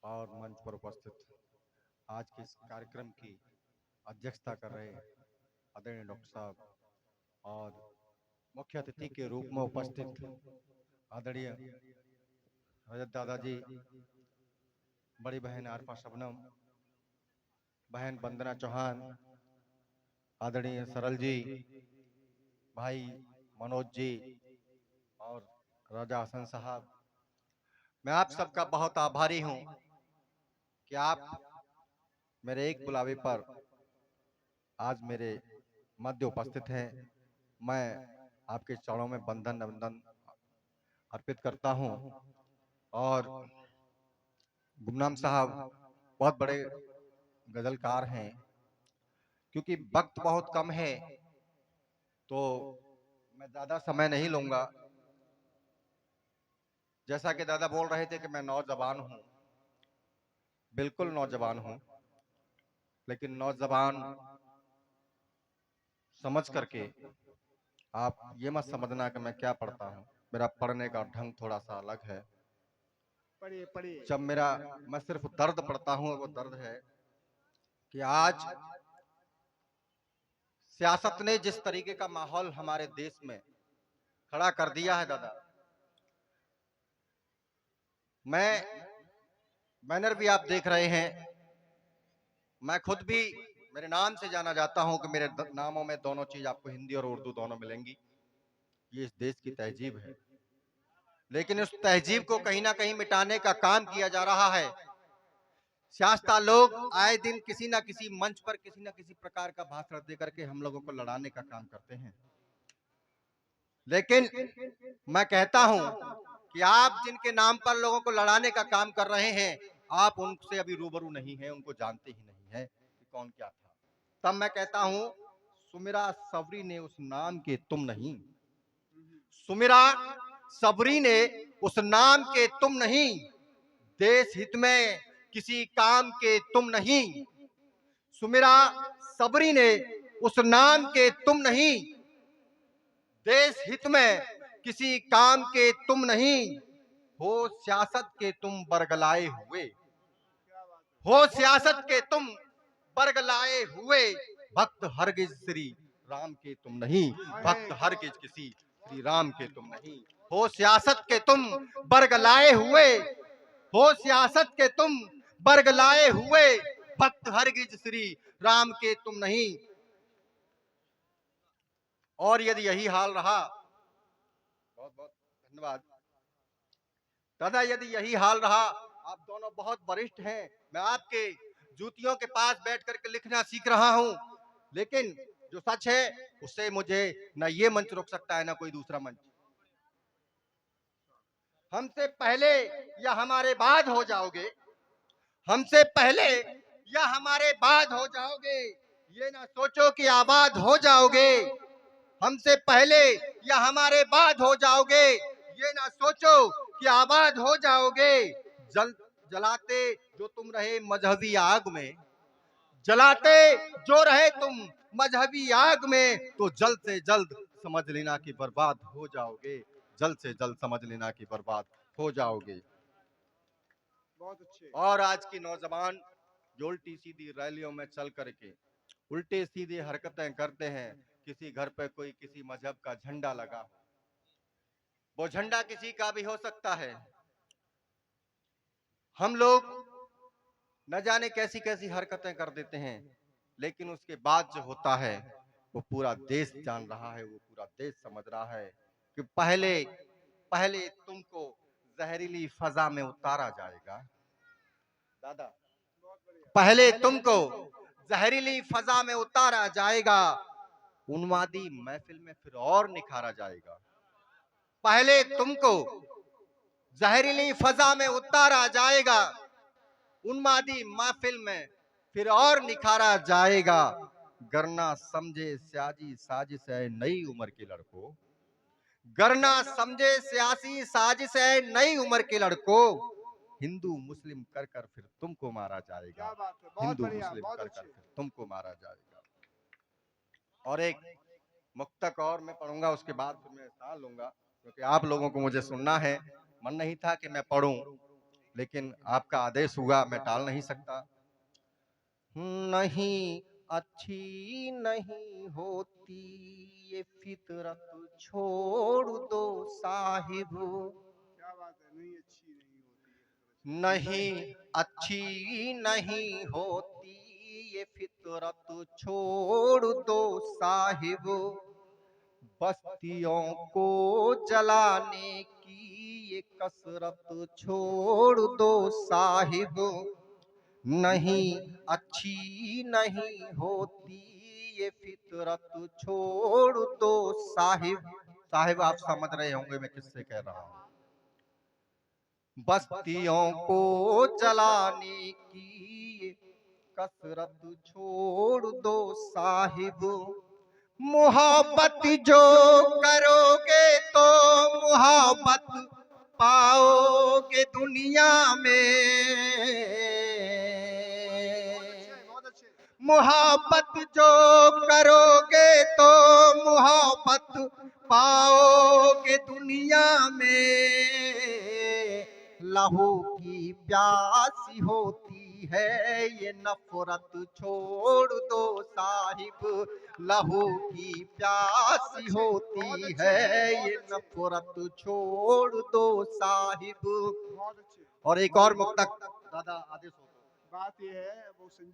और मंच पर उपस्थित आज के इस कार्यक्रम की अध्यक्षता कर रहे आदरणीय डॉक्टर साहब और मुख्य अतिथि के रूप में उपस्थित आदरणीय रजत दादाजी, बड़ी बहन आरपा शबनम, बहन वंदना चौहान, आदरणीय सरल जी, भाई मनोज जी और राजा हसन साहब, मैं आप सबका बहुत आभारी हूं कि आप मेरे एक बुलावे पर आज मेरे मध्य उपस्थित हैं। मैं आपके चरणों में बंधन अभिनंदन अर्पित करता हूं। और गुमनाम साहब बहुत बड़े गजलकार हैं। क्योंकि वक्त बहुत कम है तो मैं ज्यादा समय नहीं लूंगा। जैसा कि दादा बोल रहे थे कि मैं नौजवान हूं, बिल्कुल नौजवान हूं, लेकिन नौजवान समझ करके आप ये मत समझना कि मैं क्या पढ़ता हूं। मेरा पढ़ने का ढंग थोड़ा सा अलग है। पढ़िए पढ़िए। जब मैं सिर्फ दर्द पढ़ता हूं, वो दर्द है कि आज सियासत ने जिस तरीके का माहौल हमारे देश में खड़ा कर दिया है दादा। मैं बैनर भी आप देख रहे हैं, मैं खुद भी मेरे नाम से जाना जाता हूं कि मेरे नामों में दोनों चीज आपको हिंदी और उर्दू दोनों मिलेंगी। ये इस देश की तहजीब है, लेकिन उस तहजीब को कहीं ना कहीं मिटाने का काम किया जा रहा है। सियासता लोग आए दिन किसी ना किसी मंच पर किसी ना किसी प्रकार का भाषण दे करके हम लोगों को लड़ाने का काम करते हैं। लेकिन मैं कहता हूं कि आप जिनके नाम पर लोगों को लड़ाने का काम कर रहे हैं, आप उनसे अभी रूबरू नहीं हैं, उनको जानते ही नहीं है कि कौन क्या था। तब मैं कहता हूं, सुमिरा सबरी ने उस नाम के तुम नहीं, सुमिरा सबरी ने उस नाम के तुम नहीं, देश हित में किसी काम के तुम नहीं। सुमिरा सबरी ने उस नाम के तुम नहीं, देश हित में किसी काम के तुम नहीं। हो सियासत के तुम बरगलाए हुए, हो सियासत के तुम बरगलाए हुए, भक्त हरगिज श्री राम के तुम नहीं, भक्त हरगिज किसी श्री राम के तुम नहीं। हो सियासत के तुम बरगलाए हुए, हो सियासत के तुम बरगलाए हुए, भक्त हरगिज श्री राम के तुम नहीं। और यदि यही हाल रहा, बहुत बहुत धन्यवाद दादा, यदि यही हाल रहा, आप दोनों बहुत वरिष्ठ हैं, मैं आपके जूतियों के पास बैठ करके लिखना सीख रहा हूं, लेकिन जो सच है उससे मुझे ना ये मंच रोक सकता है ना कोई दूसरा मंच। हमसे पहले या हमारे बाद हो जाओगे, हमसे पहले या हमारे बाद हो जाओगे, ये ना सोचो कि आबाद हो जाओगे। हमसे पहले या हमारे बाद हो जाओगे, ये ना सोचो कि आबाद हो जाओगे। जलाते जो तुम रहे मजहबी आग में, जलाते जो रहे तुम मजहबी आग में, तो जल्द से जल्द समझ लेना कि बर्बाद हो जाओगे, जल्द से जल्द समझ लेना कि बर्बाद हो जाओगे। बहुत अच्छे। और आज की नौजवान जो उल्टी सीधी रैलियों में चल करके उल्टे सीधे हरकतें करते हैं, किसी घर पे कोई किसी मजहब का झंडा लगा हो, वो झंडा किसी का भी हो सकता है। हम लोग न जाने कैसी कैसी हरकतें कर देते हैं, लेकिन उसके बाद जो होता है वो पूरा देश जान रहा है, वो पूरा देश समझ रहा है कि पहले पहले तुमको जहरीली फजा में उतारा जाएगा दादा, पहले तुमको जहरीली फजा में उतारा जाएगा, उन्मादी महफिल में फिर और निखारा जाएगा। पहले तुमको जहरीली फजा में उतारा जाएगा, उन्मादी महफिल में फिर और निखारा जाएगा। गरना समझे सियासी साजिश है नई उम्र के लड़कों, गरना समझे सियासी साजिश है नई उम्र के लड़कों, हिंदू मुस्लिम कर कर फिर तुमको मारा जाएगा, क्या बात है, बहुत हिंदू बढ़िया, मुस्लिम बहुत कर कर अच्छे। फिर तुमको मारा जाएगा। और एक मुक्तक और मैं पढ़ूंगा, उसके बाद फिर मैं स्थान लूंगा, क्योंकि आप लोगों को मुझे सुनना है। मन नहीं था कि मैं पढ़ूं, लेकिन आपका आदेश हुआ, मैं टाल नहीं सकता। नहीं अच्छी नहीं होती ये फितरत, छोड़ दो साहिब। क्या बात है, नहीं अच्छी नहीं होती है। नहीं अच्छी नहीं होती ये फितरत, छोड़ दो साहिब। बस्तियों को जलाने की ये कसरत, छोड़ दो साहिब। नहीं अच्छी नहीं होती ये फितरत, छोड़ दो साहिब। साहिब आप समझ रहे होंगे मैं किससे कह रहा हूं। बस्तियों को जलाने की ये कसरत, छोड़ दो साहिब। मोहब्बत जो करोगे तो मोहब्बत पाओगे दुनिया में। बहुत अच्छे। मोहब्बत जो करोगे तो मोहब्बत पाओगे दुनिया में। लहू की प्यासी होती है ये नफरत, छोड़ दो साहिब। लहू की प्यासी होती है ये नफरत, छोड़ दो साहिब। बहुत अच्छे। और एक और मुक्तक दादा आदेश हो तो। बात यह है वो संजीव